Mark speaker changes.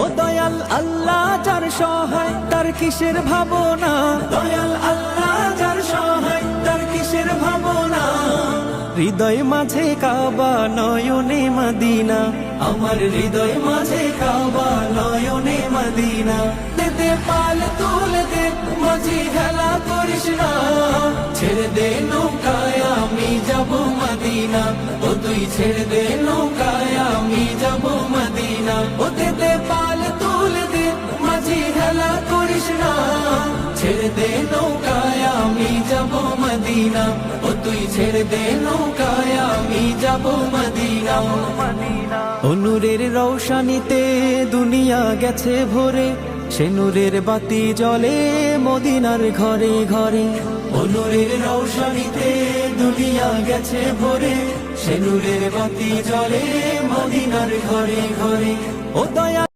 Speaker 1: ও দয়াল আল্লাহ যার সহায় তার কিসের ভাবনা, দয়াল আল্লাহ যার সহায় তার কিসের ভাবনা। হৃদয় মাঝে কাবা নয়নে মদিনা, আমার হৃদয় মাঝে কাবা নয়নে মদিনা। দে পাল তুলে দে মাঝি হেলা করিস না, ছেড়ে দে নৌকায় আমি যাব মদিনা। ও তুই ছেড়ে দে নৌকায় আমি যাব মদিনা। ও দে পাল তুলে দে মাঝি হেলা করিস না, ছেড়ে দে নৌকায় আমি যাব মদিনা। ও তুই ছেড়ে দে নৌকায় আমি যাব মদিনা। নূরের রৌশানিতে দুনিয়া গেছে ভরে, সে নূরের বাতি জ্বলে মদিনার ঘরে ঘরে। নূরের রৌশানিতে দুনিয়া গেছে ভরে, সে নূরের বাতি জ্বলে মদিনার ঘরে ঘরে। ও দয়া